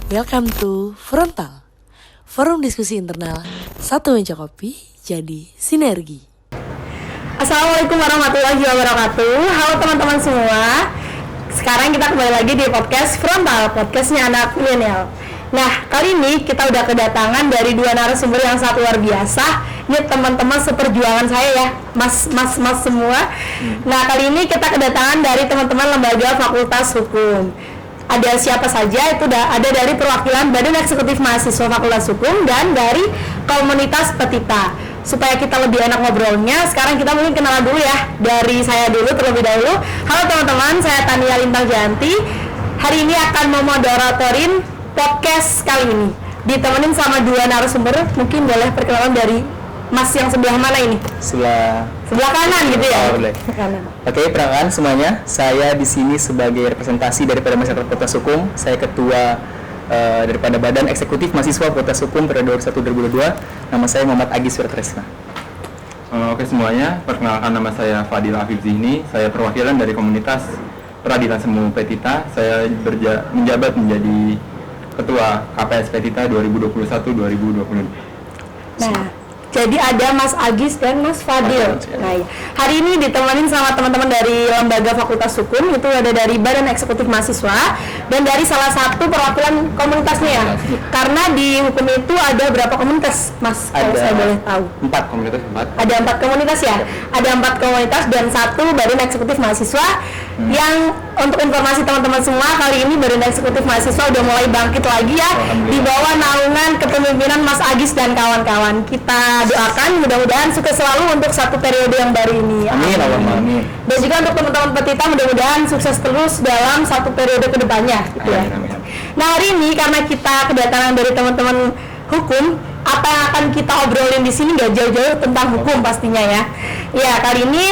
Welcome to Frontal, forum diskusi internal satu meja kopi jadi sinergi. Assalamualaikum warahmatullahi wabarakatuh. Halo teman-teman semua. Sekarang kita kembali lagi di podcast Frontal, podcastnya anak milenial. Nah, kali ini kita udah kedatangan dari dua narasumber yang sangat luar biasa. Ini teman-teman seperjuangan saya ya, mas semua. Nah, kali ini kita kedatangan dari teman-teman lembaga Fakultas Hukum. Ada siapa saja? Itu ada dari perwakilan Badan Eksekutif Mahasiswa Fakultas Hukum dan dari komunitas Petita. Supaya kita lebih enak ngobrolnya, sekarang kita mungkin kenalan dulu ya. Dari saya dulu terlebih dahulu. Halo teman-teman, saya Tania Lintang Janti. Hari ini akan memoderatorin podcast kali ini. Ditemenin sama dua narasumber. Mungkin boleh perkenalan dari Mas yang sebelah mana ini? Sebelah kanan gitu ya? Boleh. Oke, perkenalkan semuanya. Saya di sini sebagai representasi daripada masyarakat Fakultas Hukum. Saya ketua daripada Badan Eksekutif Mahasiswa Fakultas Hukum periode 2001-2022. Nama saya Muhammad Agis Wirtresna. Oke semuanya, perkenalkan nama saya Fadil Afif Zihni. Saya perwakilan dari komunitas Peradilan Semu Petita. Saya menjabat menjadi Ketua KPS Petita 2021-2022. Nah, jadi ada Mas Agis dan Mas Fadil. Nah, hari ini ditemenin sama teman-teman dari lembaga Fakultas Hukum, itu ada dari Badan Eksekutif Mahasiswa dan dari salah satu perwakilan komunitasnya ya. Karena di hukum itu ada berapa komunitas, Mas? Kalau saya boleh tahu. 4 komunitas. Ada 4 komunitas ya. Ada 4 komunitas dan 1 Badan Eksekutif Mahasiswa. Yang untuk informasi teman-teman semua, kali ini Badan Eksekutif Mahasiswa udah mulai bangkit lagi ya, di bawah naungan kepemimpinan Mas Agis dan kawan-kawan. Kita doakan mudah-mudahan sukses selalu untuk 1 periode yang baru ini. Amin. Amin. Dan juga untuk teman-teman Petita mudah-mudahan sukses terus dalam 1 periode kedepannya gitu ya. Amin. Nah, hari ini karena kita kedatangan dari teman-teman hukum, apa yang akan kita obrolin di sini nggak jauh-jauh tentang hukum pastinya ya. Ya, kali ini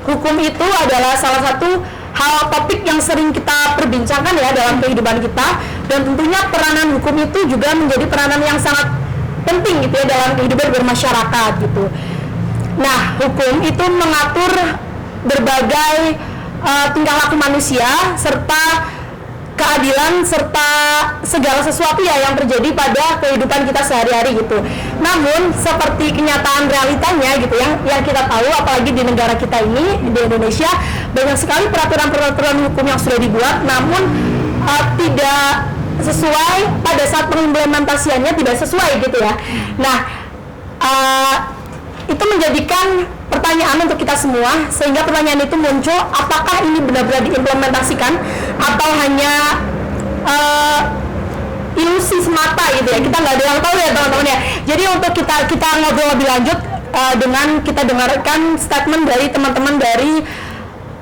hukum itu adalah salah satu hal topik yang sering kita perbincangkan ya dalam kehidupan kita, dan tentunya peranan hukum itu juga menjadi peranan yang sangat penting gitu ya dalam kehidupan bermasyarakat gitu. Nah, hukum itu mengatur berbagai tingkah laku manusia serta keadilan serta segala sesuatu ya yang terjadi pada kehidupan kita sehari-hari gitu. Namun seperti kenyataan realitanya gitu yang kita tahu, apalagi di negara kita ini di Indonesia, banyak sekali peraturan-peraturan hukum yang sudah dibuat namun tidak sesuai pada saat pengimplementasiannya, tidak sesuai gitu ya. Nah, itu menjadikan pertanyaan untuk kita semua, sehingga pertanyaan itu muncul, apakah ini benar-benar diimplementasikan atau hanya ilusi semata gitu ya. Kita nggak ada yang tahu ya teman-teman ya. Jadi untuk kita ngobrol lebih lanjut dengan kita dengarkan statement dari teman-teman dari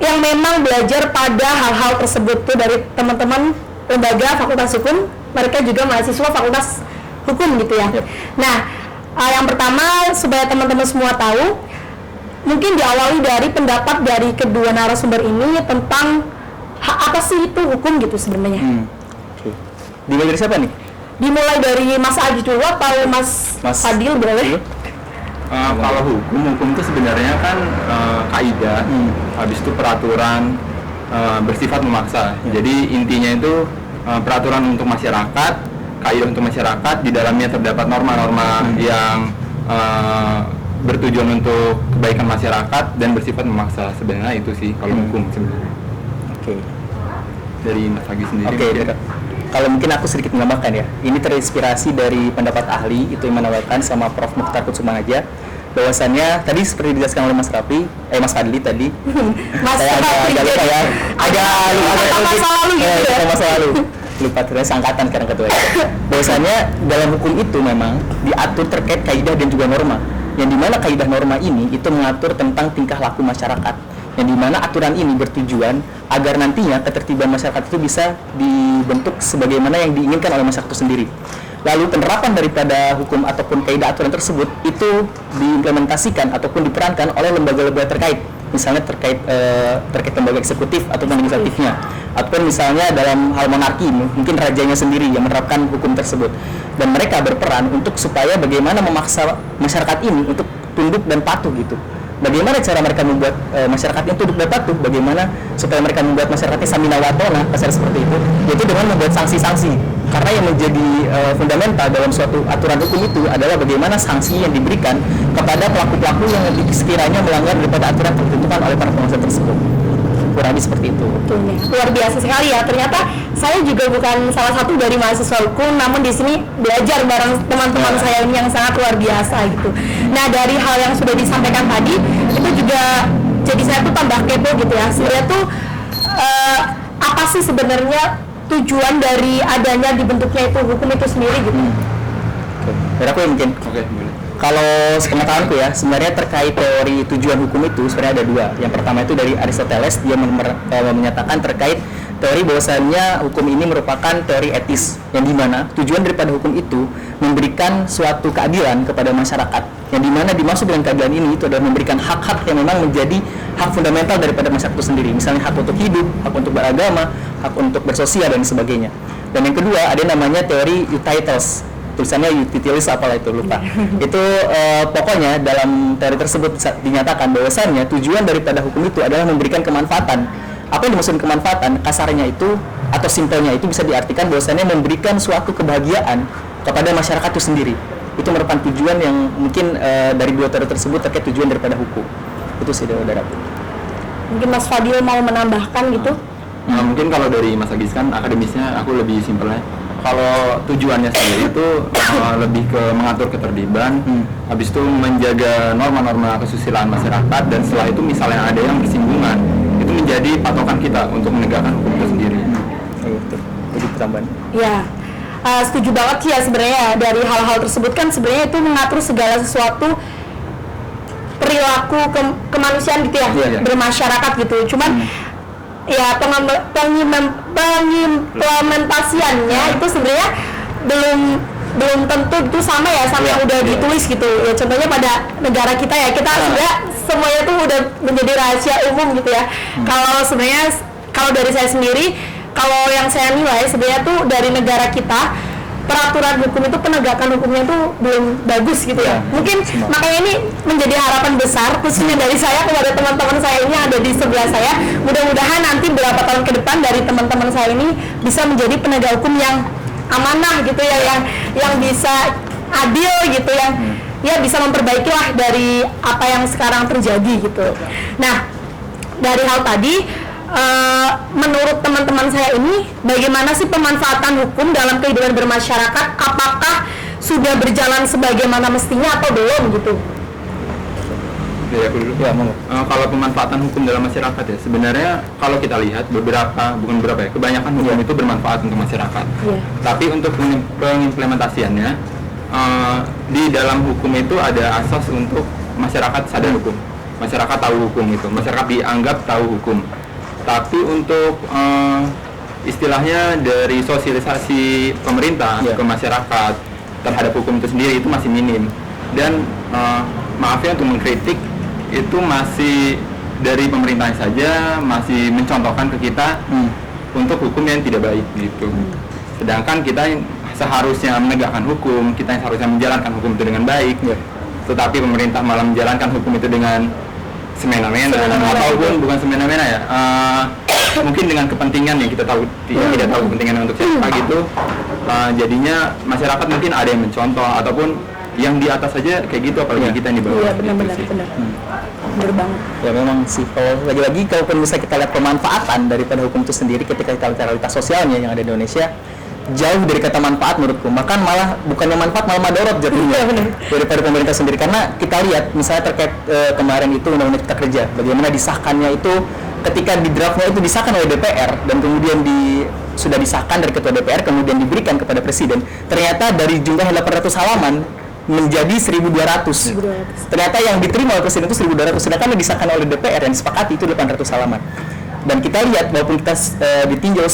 yang memang belajar pada hal-hal tersebut tuh, dari teman-teman lembaga Fakultas Hukum, mereka juga mahasiswa Fakultas Hukum gitu ya. Nah, yang pertama supaya teman-teman semua tahu, mungkin diawali dari pendapat dari kedua narasumber ini tentang apa sih itu hukum gitu sebenarnya. Dimulai dari siapa nih? Dimulai dari Mas Agis dulu atau Mas Fadil boleh? Kalau hukum itu sebenarnya kan kaidah, habis itu peraturan bersifat memaksa. Jadi intinya itu peraturan untuk masyarakat, kaidah untuk masyarakat, di dalamnya terdapat norma-norma yang bertujuan untuk kebaikan masyarakat dan bersifat memaksa. Sebenarnya itu sih kalau hukum sebenarnya. Oke. Dari Mas Agis sendiri. Oke. Kalau mungkin aku sedikit menambahkan ya. Ini terinspirasi dari pendapat ahli itu yang menawarkan sama Prof. Mukhtar Kusumahaja, bahwasannya tadi seperti dijelaskan oleh Mas Fadli tadi. Mas saya agak lupa ya. Agak masa lalu. Lupa terus angkatan sekarang ketua. Bahwasannya dalam hukum itu memang diatur terkait kaidah dan juga norma. Yang dimana kaidah norma ini itu mengatur tentang tingkah laku masyarakat, yang dimana aturan ini bertujuan agar nantinya ketertiban masyarakat itu bisa dibentuk sebagaimana yang diinginkan oleh masyarakat itu sendiri. Lalu penerapan daripada hukum ataupun kaidah aturan tersebut itu diimplementasikan ataupun diperankan oleh lembaga-lembaga terkait, misalnya terkait lembaga eksekutif ataupun legislatifnya, ataupun misalnya dalam hal monarki mungkin rajanya sendiri yang menerapkan hukum tersebut, dan mereka berperan untuk supaya bagaimana memaksa masyarakat ini untuk tunduk dan patuh gitu. Bagaimana cara mereka membuat masyarakatnya tunduk dan patuh? Bagaimana supaya mereka membuat masyarakatnya samina wa ta'na, kasar seperti itu? Yaitu dengan membuat sanksi-sanksi Karena yang menjadi fundamental dalam suatu aturan hukum itu adalah bagaimana sanksi yang diberikan kepada pelaku-pelaku yang sekiranya melanggar daripada aturan yang ditentukan oleh para penguasa tersebut. Kurang lebih seperti itu. Betul ya. Luar biasa sekali ya. Ternyata saya juga bukan salah satu dari mahasiswa hukum, namun di sini belajar bareng teman-teman saya ini yang sangat luar biasa gitu. Nah, dari hal yang sudah disampaikan tadi, itu juga jadi saya tuh tambah kepo gitu ya. Sebenarnya tuh apa sih sebenarnya tujuan dari adanya dibentuknya itu hukum itu sendiri gitu? Biar aku yang mungkin. Oke, boleh. Kalau sepengetahuanku ya, sebenarnya terkait teori tujuan hukum itu sebenarnya ada dua. Yang pertama itu dari Aristoteles, dia menyatakan terkait teori bahwasannya hukum ini merupakan teori etis, yang dimana tujuan daripada hukum itu memberikan suatu keadilan kepada masyarakat, yang dimana dimaksud dengan keadilan ini itu adalah memberikan hak-hak yang memang menjadi hak fundamental daripada masyarakat itu sendiri, misalnya hak untuk hidup, hak untuk beragama, hak untuk bersosial dan sebagainya. Dan yang kedua ada namanya teori Utilitas, tulisannya Utilitas apalah itu lupa. Itu pokoknya dalam teori tersebut dinyatakan bahwasannya tujuan daripada hukum itu adalah memberikan kemanfaatan. Apa yang dimaksud kemanfaatan? Kasarnya itu atau simpelnya itu bisa diartikan bahwasannya memberikan suatu kebahagiaan kepada masyarakat itu sendiri. Itu merupakan tujuan yang mungkin dari dua teori tersebut terkait tujuan daripada hukum. Itu sih saudara. Mungkin Mas Fadil mau menambahkan gitu? Nah, mungkin kalau dari Mas Agis kan akademisnya aku lebih simpelnya. Kalau tujuannya sendiri itu lebih ke mengatur ketertiban, habis itu menjaga norma-norma kesusilaan masyarakat, dan setelah itu misalnya ada yang bersinggungan, itu menjadi patokan kita untuk menegakkan hukum itu sendiri. Itu tambahan. Ya, setuju banget sih ya sebenarnya dari hal-hal tersebut kan sebenarnya itu mengatur segala sesuatu perilaku kemanusiaan gitu ya, bermasyarakat gitu. Cuman ya pengimplementasiannya itu sebenarnya belum tentu itu sama ya sama yang udah ditulis gitu ya. Contohnya pada negara kita ya, kita sebenarnya semuanya tuh udah menjadi rahasia umum gitu ya. Kalau sebenarnya kalau dari saya sendiri, kalau yang saya nilai sebenarnya tuh dari negara kita peraturan hukum itu, penegakan hukumnya itu belum bagus gitu ya. Mungkin makanya ini menjadi harapan besar khususnya dari saya kepada teman-teman saya ini yang ada di sebelah saya. Mudah-mudahan nanti beberapa tahun ke depan dari teman-teman saya ini bisa menjadi penegak hukum yang amanah gitu ya, yang bisa adil gitu, yang ya bisa memperbaiki lah dari apa yang sekarang terjadi gitu. Nah, dari hal tadi menurut teman-teman saya ini, bagaimana sih pemanfaatan hukum dalam kehidupan bermasyarakat? Apakah sudah berjalan sebagaimana mestinya atau belum gitu? Oke, aku dulu. Ya, kalau pemanfaatan hukum dalam masyarakat ya, sebenarnya kalau kita lihat kebanyakan hukum itu bermanfaat untuk masyarakat. Tapi untuk pengimplementasiannya, di dalam hukum itu ada asas untuk masyarakat sadar hukum, masyarakat tahu hukum itu, masyarakat dianggap tahu hukum. Tapi untuk istilahnya dari sosialisasi pemerintah ke masyarakat terhadap hukum itu sendiri itu masih minim. Dan maaf ya untuk mengkritik, itu masih dari pemerintah saja masih mencontohkan ke kita untuk hukum yang tidak baik gitu. Sedangkan kita seharusnya menegakkan hukum, kita yang seharusnya menjalankan hukum itu dengan baik, tetapi pemerintah malah menjalankan hukum itu dengan semena-mena ataupun bukan semena-mena ya, mungkin dengan kepentingan yang kita tahu tidak tahu kepentingan untuk siapa gitu. Jadinya masyarakat mungkin ada yang mencontoh ataupun yang di atas saja kayak gitu, apalagi kita yang di bawah. Iya, benar-benar benar banget. Ya memang sih, kalau lagi-lagi kalau bisa kita lihat pemanfaatan daripada hukum itu sendiri ketika kita lihat realitas sosialnya yang ada di Indonesia, jauh dari kata manfaat menurutku, bahkan malah bukannya manfaat malah madorot jatuhnya daripada pemerintah sendiri. Karena kita lihat misalnya terkait kemarin itu undang-undang Cipta Kerja, bagaimana disahkannya itu ketika di draftnya itu disahkan oleh DPR dan kemudian sudah disahkan dari ketua DPR kemudian diberikan kepada presiden, ternyata dari jumlah 800 halaman menjadi 1.200. Ternyata yang diterima oleh presiden itu 1.200, sedangkan yang disahkan oleh DPR yang disepakati itu 800 halaman. Dan kita lihat walaupun kita ditinjau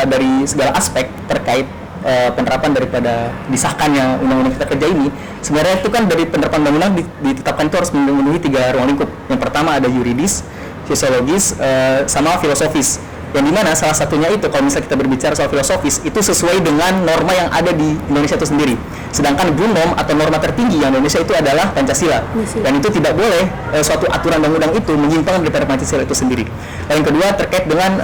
dari segala aspek terkait penerapan daripada disahkannya undang-undang Cipta Kerja ini, sebenarnya itu kan dari penerapan undang-undang ditetapkan itu harus memenuhi 3 ruang lingkup. Yang pertama ada yuridis, sosiologis, sama filosofis. Yang dimana salah satunya itu kalau misalnya kita berbicara soal filosofis itu sesuai dengan norma yang ada di Indonesia itu sendiri. Sedangkan bunom atau norma tertinggi yang Indonesia itu adalah Pancasila. Dan itu tidak boleh suatu aturan undang-undang itu menyimpang daripada Pancasila itu sendiri. Dan yang kedua terkait dengan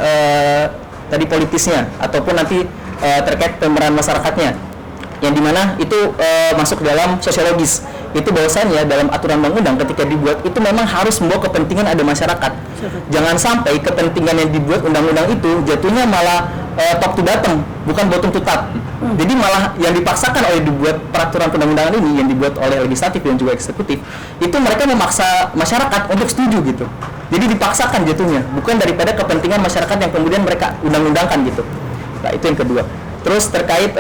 tadi politisnya ataupun nanti terkait pemeran masyarakatnya, yang dimana itu masuk dalam sosiologis. Itu bahwasannya dalam aturan undang-undang ketika dibuat itu memang harus membawa kepentingan ada masyarakat. Jangan sampai kepentingan yang dibuat undang-undang itu jatuhnya malah top to bottom, bukan bottom to top. Jadi malah yang dipaksakan oleh dibuat peraturan perundang-undangan ini yang dibuat oleh legislatif dan juga eksekutif, itu mereka memaksa masyarakat untuk setuju gitu. Jadi dipaksakan jatuhnya, bukan daripada kepentingan masyarakat yang kemudian mereka undang-undangkan gitu. Nah, itu yang kedua. Terus terkait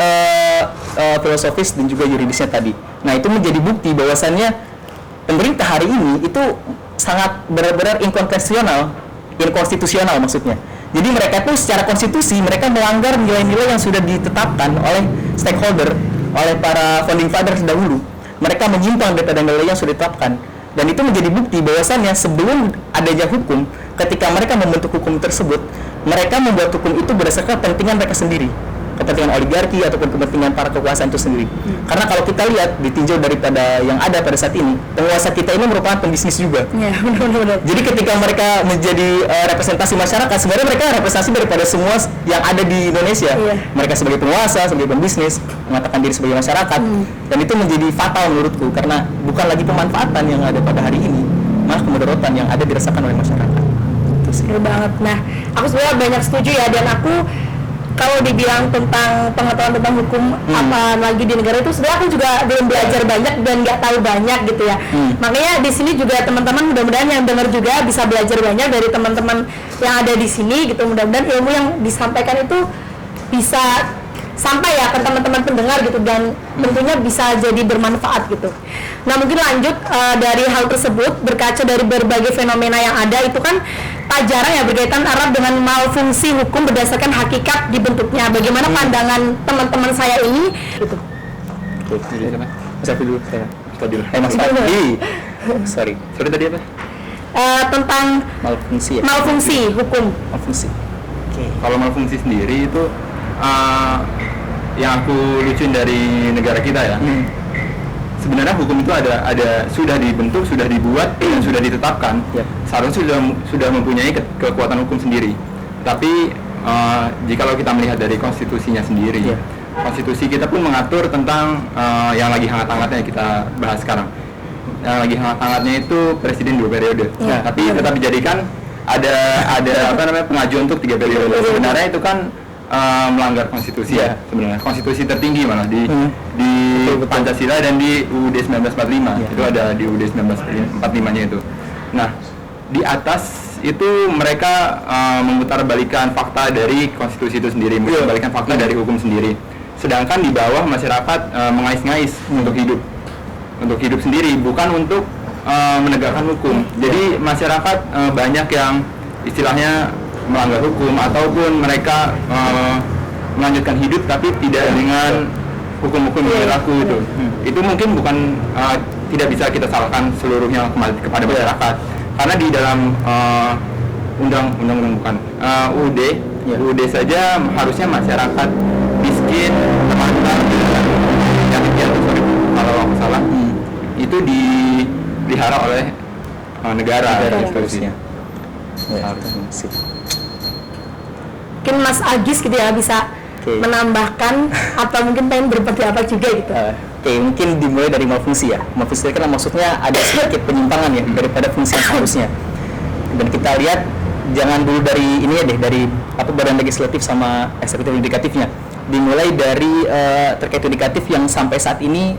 filosofis dan juga yuridisnya tadi. Nah, itu menjadi bukti bahwasannya pemerintah hari ini itu sangat benar-benar inkonstitusional maksudnya. Jadi mereka tuh secara konstitusi mereka melanggar nilai-nilai yang sudah ditetapkan oleh stakeholder, oleh para founding fathers dahulu. Mereka menyimpang daripada nilai yang sudah ditetapkan. Dan itu menjadi bukti bahwasannya sebelum adanya hukum, ketika mereka membentuk hukum tersebut, mereka membuat hukum itu berdasarkan kepentingan mereka sendiri, kepentingan oligarki ataupun kepentingan para kekuasaan itu sendiri. Karena kalau kita lihat ditinjau daripada yang ada pada saat ini, penguasa kita ini merupakan pembisnis juga. Ya, benar-benar. Jadi ketika mereka menjadi representasi masyarakat, sebenarnya mereka representasi daripada semua yang ada di Indonesia. Iya. Mereka sebagai penguasa, sebagai pembisnis, mengatakan diri sebagai masyarakat, dan itu menjadi fatal menurutku karena bukan lagi pemanfaatan yang ada pada hari ini, malah kemudaratan yang ada dirasakan oleh masyarakat. Itu sih. Benar banget. Nah, aku sebenarnya banyak setuju ya, dan aku kalau dibilang tentang pengetahuan tentang hukum apa lagi di negara itu, sebenarnya aku juga belum belajar banyak dan nggak tahu banyak gitu ya. Makanya di sini juga teman-teman mudah-mudahan yang dengar juga bisa belajar banyak dari teman-teman yang ada di sini gitu. Mudah-mudahan ilmu yang disampaikan itu bisa sampai ya ke teman-teman pendengar gitu, dan tentunya bisa jadi bermanfaat gitu. Nah, mungkin lanjut dari hal tersebut, berkaca dari berbagai fenomena yang ada itu kan tak jarang ya berkaitan erat dengan malfungsi hukum berdasarkan hakikat dibentuknya. Bagaimana pandangan teman-teman saya ini gitu. Mas Afi dulu, saya. Mas Afi. Sorry tadi apa? Tentang Malfungsi ya? malfungsi hukum. Malfungsi. Oke. Kalau malfungsi sendiri itu yang aku lucuin dari negara kita ya. Sebenarnya hukum itu ada sudah dibentuk, sudah dibuat, dan sudah ditetapkan. Seharusnya sudah mempunyai kekuatan hukum sendiri. Tapi jikalau kita melihat dari konstitusinya sendiri, konstitusi kita pun mengatur tentang yang lagi hangat-hangatnya kita bahas sekarang. Yang lagi hangat-hangatnya itu presiden 2 periode. Tapi tetap dijadikan ada apa namanya pengajuan untuk 3 periode. Sebenarnya itu kan melanggar konstitusi ya sebenarnya. Konstitusi tertinggi malah di Pancasila dan di UUD 1945. Itu ada di UUD 1945-nya itu. Nah, di atas itu mereka memutarbalikkan fakta dari konstitusi itu sendiri, memutarbalikkan fakta dari hukum sendiri. Sedangkan di bawah masyarakat mengais-ngais untuk hidup sendiri, bukan untuk menegakkan hukum. Jadi masyarakat banyak yang istilahnya melanggar hukum ataupun mereka melanjutkan hidup tapi tidak dengan hukum-hukum yang berlaku itu. Itu mungkin bukan tidak bisa kita salahkan seluruhnya kepada masyarakat, karena di dalam undang-undang bukan UUD saja harusnya masyarakat miskin, terlantar, yatim piatu kalau nggak salah itu dipelihara oleh negara harusnya. Mungkin Mas Agis gitu ya bisa menambahkan atau mungkin pengen berpikir apa juga gitu. Mungkin dimulai dari malfungsi ya. Malfungsi kan maksudnya ada sedikit penyimpangan ya daripada fungsi yang seharusnya. Dan kita lihat jangan dulu dari ini ya deh, dari badan legislatif sama eksekutif yudikatifnya. Dimulai dari terkait yudikatif yang sampai saat ini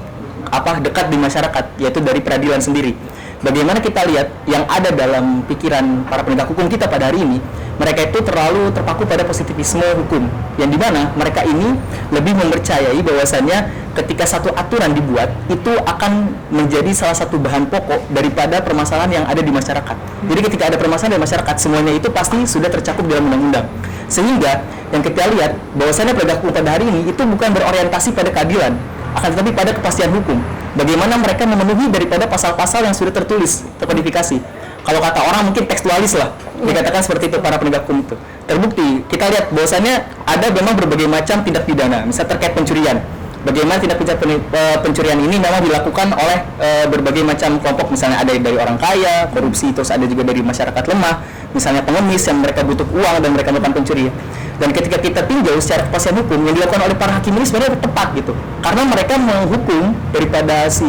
dekat di masyarakat, yaitu dari peradilan sendiri. Bagaimana kita lihat yang ada dalam pikiran para penegak hukum kita pada hari ini, mereka itu terlalu terpaku pada positivisme hukum, yang dimana mereka ini lebih mempercayai bahwasannya ketika satu aturan dibuat itu akan menjadi salah satu bahan pokok daripada permasalahan yang ada di masyarakat. Jadi ketika ada permasalahan di masyarakat, semuanya itu pasti sudah tercakup dalam undang-undang. Sehingga yang kita lihat bahwasannya penegak hukum pada hari ini itu bukan berorientasi pada keadilan, akan tetapi pada kepastian hukum. Bagaimana mereka memenuhi daripada pasal-pasal yang sudah tertulis, terkodifikasi. Kalau kata orang mungkin tekstualis lah, dikatakan seperti itu para penegak hukum itu. Terbukti, kita lihat bahwasannya ada memang berbagai macam tindak pidana, misal terkait pencurian. Bagaimana tindak pidana pencurian ini memang dilakukan oleh berbagai macam kelompok, misalnya ada dari orang kaya, korupsi, terus ada juga dari masyarakat lemah, misalnya pengemis yang mereka butuh uang dan mereka melakukan pencurian. Dan ketika kita tinjau secara kepastian hukum yang dilakukan oleh para hakim ini sebenarnya tepat gitu, karena mereka menghukum daripada si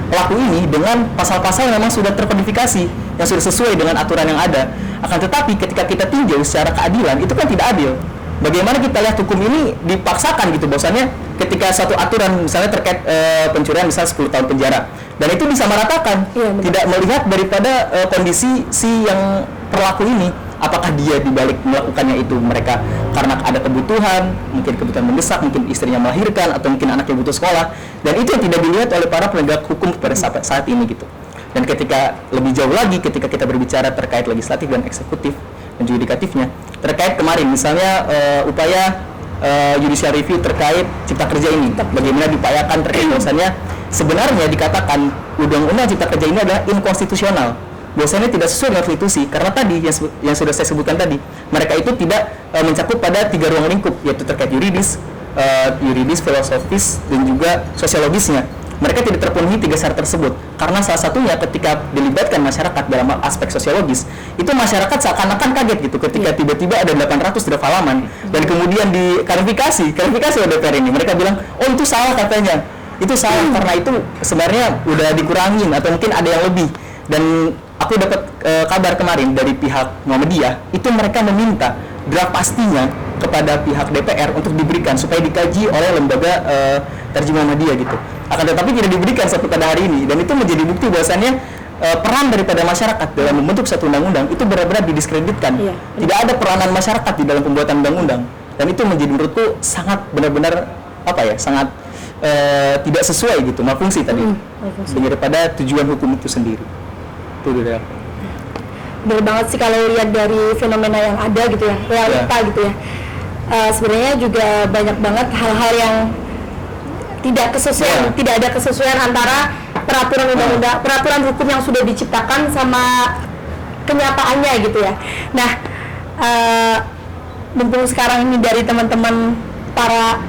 pelaku ini dengan pasal-pasal yang memang sudah terkodifikasi, yang sudah sesuai dengan aturan yang ada. Akan tetapi ketika kita tinjau secara keadilan itu kan tidak adil. Bagaimana kita lihat hukum ini dipaksakan gitu, bahwasannya ketika satu aturan misalnya terkait pencurian misal 10 tahun penjara, dan itu disamaratakan, tidak melihat daripada kondisi si yang pelaku ini, apakah dia dibalik melakukannya itu mereka karena ada kebutuhan, mungkin kebutuhan mendesak, mungkin istrinya melahirkan, atau mungkin anaknya butuh sekolah, dan itu yang tidak dilihat oleh para penegak hukum pada saat ini gitu. Dan ketika lebih jauh lagi, ketika kita berbicara terkait legislatif dan eksekutif dan yudikatifnya, terkait kemarin misalnya upaya judicial review terkait cipta kerja ini, bagaimana diupayakan terkait bahwasannya sebenarnya dikatakan undang-undang cipta kerja ini adalah inkonstitusional, biasanya tidak sesuai dengan konstitusi, karena tadi yang sudah saya sebutkan tadi, mereka itu tidak mencakup pada 3 ruang lingkup, yaitu terkait yuridis, filosofis, dan juga sosiologisnya. Mereka tidak terpenuhi 3 syarat tersebut, karena salah satunya ketika dilibatkan masyarakat dalam aspek sosiologis, itu masyarakat seakan-akan kaget gitu ketika tiba-tiba ada 800 draft halaman, dan kemudian diklarifikasi oleh DPR ini, mereka bilang, oh itu salah katanya, itu salah karena itu sebenarnya udah dikurangin atau mungkin ada yang lebih. Dan aku dapat kabar kemarin dari pihak Muhammadiyah, itu mereka meminta draft pastinya kepada pihak DPR untuk diberikan supaya dikaji oleh lembaga terjemah Muhammadiyah gitu. Akan tetapi tidak diberikan sampai pada hari ini, dan itu menjadi bukti bahwasannya peran daripada masyarakat dalam membentuk satu undang-undang itu benar-benar didiskreditkan. Tidak ada peranan masyarakat di dalam pembuatan undang-undang, dan itu menjadi menurutku sangat benar-benar sangat tidak sesuai gitu fungsi tadi daripada tujuan hukum itu sendiri. Itu dari aku. Benar banget sih kalau lihat dari fenomena yang ada gitu ya, realita gitu ya. Sebenarnya juga banyak banget hal-hal yang tidak kesesuaian, tidak ada kesesuaian antara peraturan undang-undang, peraturan hukum yang sudah diciptakan sama kenyataannya gitu ya. Nah, mumpung sekarang ini dari teman-teman para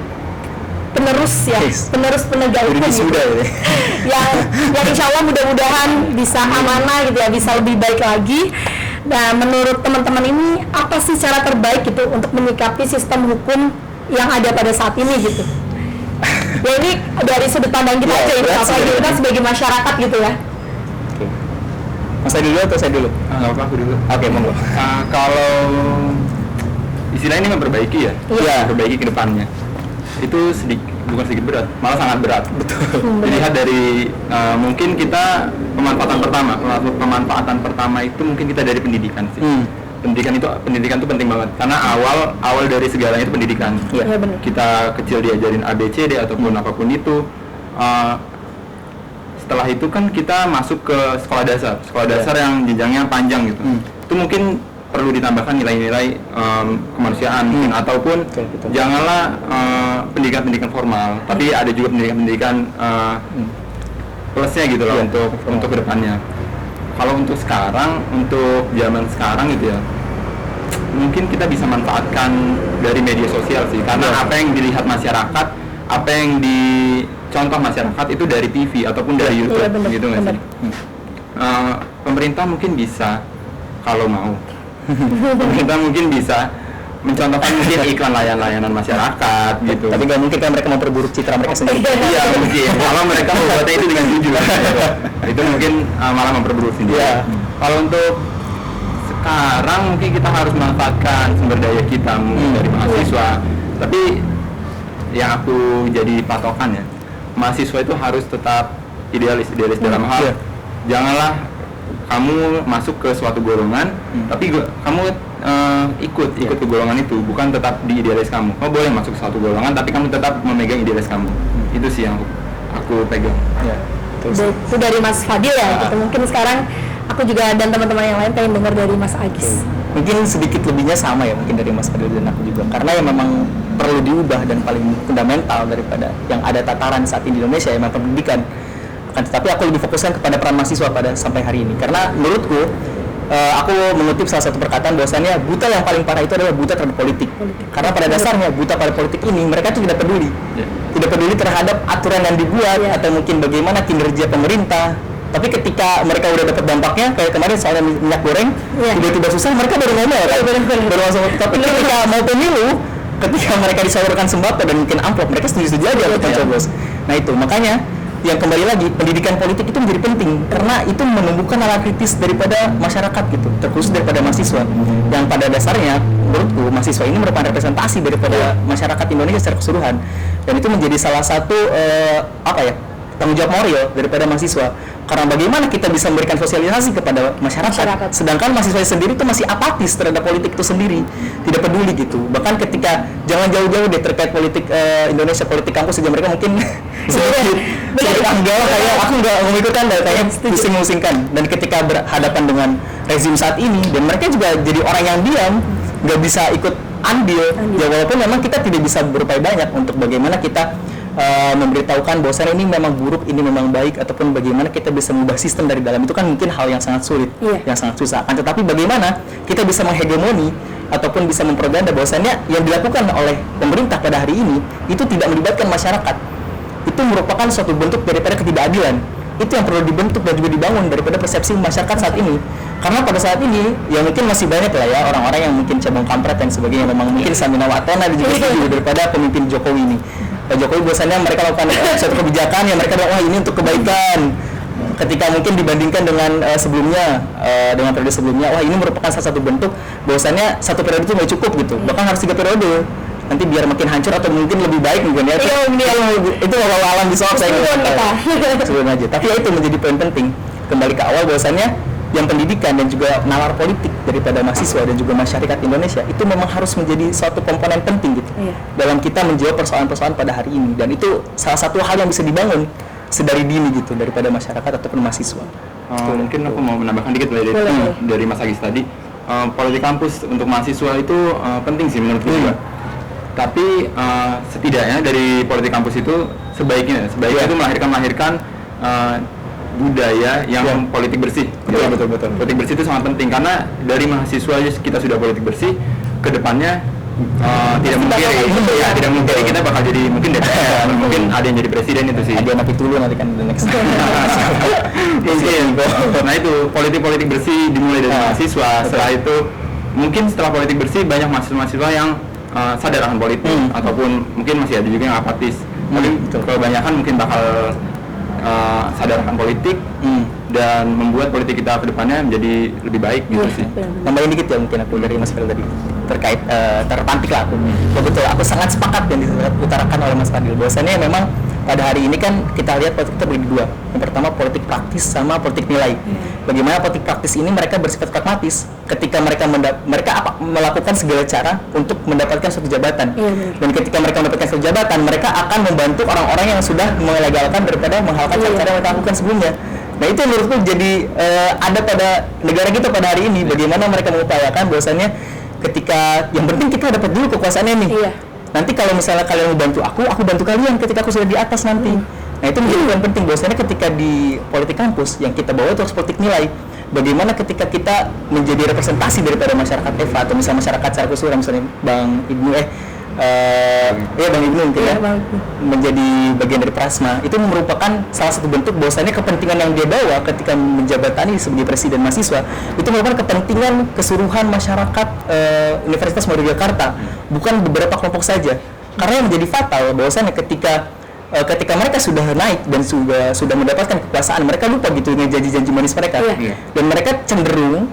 penerus ya, penerus penegak hukum gitu, yang insya Allah mudah-mudahan bisa amanah gitu ya, bisa lebih baik lagi. Nah, menurut teman-teman ini apa sih cara terbaik gitu untuk menyikapi sistem hukum yang ada pada saat ini gitu? Ya ini dari sudut pandang kita aja ya, apalagi kita sebagai masyarakat gitu ya. Mas saya dulu atau saya dulu? Nggak apa-apa, aku dulu. Oke, monggo. Kalau istilah ini memperbaiki ya, memperbaiki ke depannya, itu bukan sedikit berat, malah sangat berat. Betul. Dilihat dari mungkin kita pemanfaatan pertama itu mungkin kita dari pendidikan sih. Pendidikan itu penting banget, karena awal dari segalanya itu pendidikan. Kita kecil diajarin ABCD ataupun apapun itu. Setelah itu kan kita masuk ke sekolah dasar yang jenjangnya panjang gitu. Itu mungkin perlu ditambahkan nilai-nilai kemanusiaan mungkin, ataupun janganlah pendidikan formal, tapi ada juga pendidikan plusnya gitu loh untuk kedepannya. Kalau untuk sekarang, untuk zaman sekarang gitu ya, mungkin kita bisa manfaatkan dari media sosial sih, karena apa yang dilihat masyarakat, apa yang dicontoh masyarakat itu dari TV ataupun dari YouTube gitu nggak sih? Pemerintah mungkin bisa, kalau mau, pemerintah mungkin bisa mencontohkan mungkin iklan layanan masyarakat gitu. Tapi nggak mungkin kan mereka memperburuk citra mereka sendiri. Iya mungkin, kalau mereka membuatnya itu dengan jujur itu mungkin malah memperburuk sendiri. Kalau untuk sekarang mungkin kita harus memanfaatkan sumber daya kita mungkin dari mahasiswa. Tapi yang aku jadi patokan ya, mahasiswa itu harus tetap idealis dalam hal janganlah kamu masuk ke suatu golongan, tapi kamu ikut ke golongan itu, bukan tetap di idealis kamu. Kamu boleh masuk ke suatu golongan, tapi kamu tetap memegang idealis kamu. Itu sih yang aku pegang. Itu dari Mas Fadil ya. Gitu. Mungkin sekarang aku juga dan teman-teman yang lain pengen dengar dari Mas Agis. Mungkin sedikit lebihnya sama ya, mungkin dari Mas Fadil dan aku juga. Karena yang memang perlu diubah dan paling fundamental daripada yang ada tataran saat ini di Indonesia yang pendidikan. Tetapi aku lebih fokuskan kepada peran mahasiswa pada sampai hari ini, karena menurutku aku mengutip salah satu perkataan bahwasannya buta yang paling parah itu adalah buta terhadap politik. Karena pada dasarnya buta pada politik ini mereka itu tidak peduli terhadap aturan yang dibuat atau mungkin bagaimana kinerja pemerintah, Tapi ketika mereka udah dapat dampaknya, kayak kemarin soal minyak goreng, tiba-tiba susah, mereka baru ngomel kan? Baru masuk. Tapi ketika mau pemilu, ketika mereka disalurkan sembako dan mungkin amplop, mereka setuju-setuju aja untuk mencoblos. Nah itu, makanya yang kembali lagi, pendidikan politik itu menjadi penting karena itu menumbuhkan nalar kritis daripada masyarakat gitu, terkhusus daripada mahasiswa. Yang pada dasarnya, menurutku, mahasiswa ini merupakan representasi daripada masyarakat Indonesia secara keseluruhan. Dan itu menjadi salah satu tanggung jawab moral daripada mahasiswa. Karena bagaimana kita bisa memberikan sosialisasi kepada masyarakat. Sedangkan mahasiswa sendiri itu masih apatis terhadap politik itu sendiri, tidak peduli gitu. Bahkan ketika jangan jauh-jauh deh terkait politik Indonesia, politik kampus saja mereka mungkin sedikit anggal, kayak aku nggak memikirkan, kayaknya pusing-pusingkan. Dan ketika berhadapan dengan rezim saat ini, dan mereka juga jadi orang yang diam, nggak bisa ikut andil. Ya walaupun memang kita tidak bisa berupaya banyak untuk bagaimana kita memberitahukan bahwasannya ini memang buruk, ini memang baik, ataupun bagaimana kita bisa mengubah sistem dari dalam, itu kan mungkin hal yang sangat sulit, yang sangat susah. Tetapi bagaimana kita bisa menghegemoni ataupun bisa mempropaganda bahwasannya yang dilakukan oleh pemerintah pada hari ini itu tidak melibatkan masyarakat, itu merupakan suatu bentuk daripada ketidakadilan. Itu yang perlu dibentuk dan juga dibangun daripada persepsi masyarakat saat ini. Karena pada saat ini ya mungkin masih banyak lah ya orang-orang yang mungkin cabang kampret dan sebagainya, memang mungkin samina watona dan juga setuju daripada pemimpin Jokowi ini. Pak Jokowi biasanya mereka lakukan suatu kebijakan yang mereka bilang, wah ini untuk kebaikan. Ketika mungkin dibandingkan dengan sebelumnya, dengan periode sebelumnya, wah ini merupakan salah satu bentuk bahwasannya satu periode itu nggak cukup gitu, bahkan harus 3 periode. Nanti biar makin hancur atau mungkin lebih baik mungkin ya. Itu alam di soal saya sebelum aja. Tapi ya itu menjadi poin penting. Kembali ke awal bahwasannya yang pendidikan dan juga nalar politik daripada mahasiswa dan juga masyarakat Indonesia itu memang harus menjadi suatu komponen penting gitu dalam kita menjawab persoalan-persoalan pada hari ini, dan itu salah satu hal yang bisa dibangun sedari dini gitu daripada masyarakat ataupun mahasiswa. Mungkin aku mau menambahkan dikit dari Mas Agis tadi, politik kampus untuk mahasiswa itu penting sih menurutku juga. Tapi setidaknya dari politik kampus itu sebaiknya itu melahirkan budaya yang politik bersih. Betul. Politik bersih itu sangat penting karena dari mahasiswa kita sudah politik bersih, kedepannya tidak mungkin kita bakal jadi mungkin DPR, mungkin ada yang jadi presiden itu sih. Ada napi dulu nanti kan the next. Mungkin. Nah itu politik bersih dimulai dari mahasiswa. Setelah itu mungkin setelah politik bersih banyak mahasiswa yang sadar akan politik ataupun mungkin masih ada juga yang apatis. Tapi kebanyakan mungkin bakal sadar akan politik dan membuat politik kita ke depannya menjadi lebih baik gitu sih. Nambahin dikit ya mungkin aku dari Mas Fadil tadi terkait terpantik lah aku. Betul, aku sangat sepakat yang diutarakan oleh Mas Fadil bahwasannya memang pada hari ini kan kita lihat politik kita bagi dua. Yang pertama politik praktis sama politik nilai. Bagaimana politik praktis ini mereka bersifat pragmatis ketika mereka melakukan segala cara untuk mendapatkan suatu jabatan. Dan ketika mereka mendapatkan suatu jabatan, mereka akan membantu orang-orang yang sudah melegalkan daripada menghalalkan cara yang mereka lakukan sebelumnya. Nah itu menurutku jadi ada pada negara kita pada hari ini, bagaimana mereka mengupayakan bahwasannya ketika yang penting kita dapat dulu kekuasaannya nih. Nanti kalau misalnya kalian mau bantu aku bantu kalian ketika aku sudah di atas nanti. Nah itu menjadi poin penting bahwasanya ketika di politik kampus yang kita bawa itu harus politik nilai. Bagaimana ketika kita menjadi representasi daripada masyarakat Eva atau misalnya masyarakat secara keseluruhan, misalnya Bang Ibnu Bang Ibnu mungkin menjadi bagian dari Prasma, itu merupakan salah satu bentuk bahwasanya kepentingan yang dia bawa ketika menjabatani sebagai presiden mahasiswa itu merupakan kepentingan keseluruhan masyarakat Universitas Madura Jakarta, bukan beberapa kelompok saja. Karena yang menjadi fatal bahwasanya ketika mereka sudah naik dan sudah mendapatkan kekuasaan, mereka lupa gitu dengan janji-janji manis mereka, dan mereka cenderung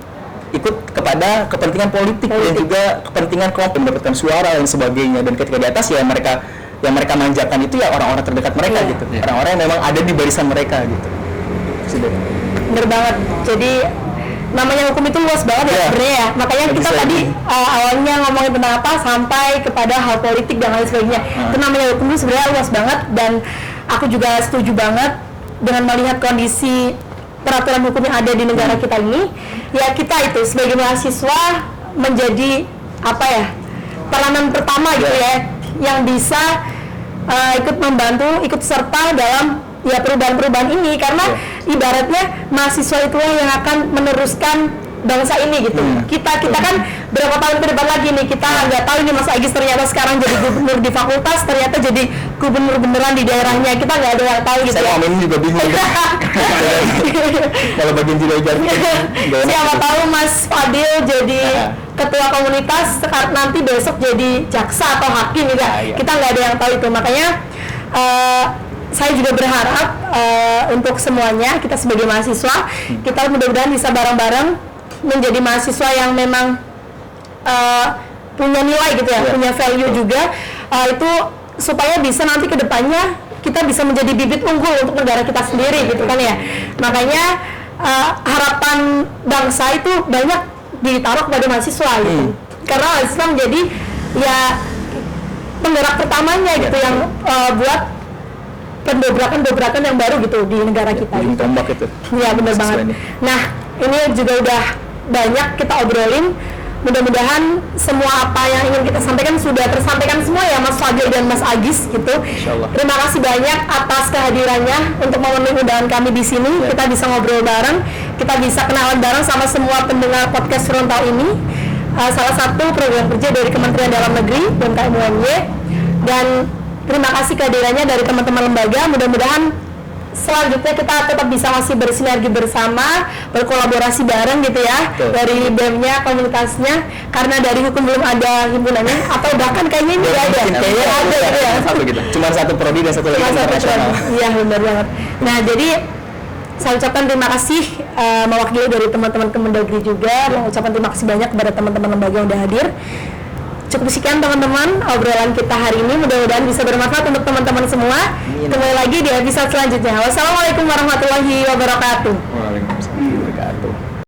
ikut kepada kepentingan politik dan juga kepentingan kelompok mendapatkan suara dan sebagainya. Dan ketika di atas ya yang mereka manjakan itu ya orang-orang terdekat mereka gitu, orang-orang yang memang ada di barisan mereka gitu. Sudah. Bener banget. Jadi namanya hukum itu luas banget ya sebenarnya ya. Makanya kita tadi awalnya ngomongin tentang apa sampai kepada hal politik dan lain sebagainya. Itu namanya hukum itu sebenarnya luas banget, dan aku juga setuju banget dengan melihat kondisi peraturan hukum yang ada di negara kita ini. Ya kita itu sebagai mahasiswa menjadi peranan pertama gitu ya, yang bisa ikut membantu, ikut serta dalam perubahan-perubahan ini, karena ibaratnya mahasiswa itulah yang akan meneruskan bangsa ini gitu. Kita kan berapa tahun ke depan lagi nih kita nggak tahu nih Mas Agis ternyata sekarang jadi gubernur di fakultas, ternyata jadi gubernur beneran di daerahnya, kita nggak ada yang tahu gitu. Saya ngomongin juga bingung. Kalau bagian tidak jadi. Siapa tahu Mas Fadil jadi ketua komunitas, nanti besok jadi jaksa atau hakim gitu. Iya. Kita nggak ada yang tahu itu, makanya saya juga berharap untuk semuanya kita sebagai mahasiswa kita mudah-mudahan bisa bareng-bareng menjadi mahasiswa yang memang punya nilai gitu ya, punya value juga, itu supaya bisa nanti kedepannya kita bisa menjadi bibit unggul untuk negara kita sendiri gitu kan ya. Makanya harapan bangsa itu banyak ditaruh kepada mahasiswa gitu, karena mahasiswa menjadi ya penggerak pertamanya gitu yang buat pendobrakan yang baru gitu di negara kita. Ujung tombak itu. Iya benar banget. Nah ini juga udah banyak kita obrolin. Mudah-mudahan semua apa yang ingin kita sampaikan sudah tersampaikan semua ya Mas Fadil dan Mas Agis gitu. Insyaallah. Terima kasih banyak atas kehadirannya untuk memenuhi undangan kami di sini. Kita bisa ngobrol bareng, kita bisa kenalan bareng sama semua pendengar podcast Frontal ini. Salah satu program kerja dari Kementerian Dalam Negeri BMKM UNY, dan terima kasih kehadirannya dari teman-teman lembaga. Mudah-mudahan selanjutnya kita tetap bisa masih bersinergi bersama, berkolaborasi bareng gitu ya. Betul. Dari BEM-nya, komunitasnya, karena dari hukum belum ada himpunannya, atau bahkan kayaknya ini nggak ada. Kayaknya ada gitu ya. satu gitu. Cuma satu prodi dan satu lagi Cuma satu internasional. prodi. Iya benar banget. Nah jadi saya ucapkan terima kasih mewakili dari teman-teman Kemendagri juga, mengucapkan terima kasih banyak kepada teman-teman lembaga yang udah hadir. Cukup sekian teman-teman obrolan kita hari ini, mudah-mudahan bisa bermanfaat untuk teman-teman semua. Kembali lagi di episode selanjutnya. Wassalamualaikum warahmatullahi wabarakatuh.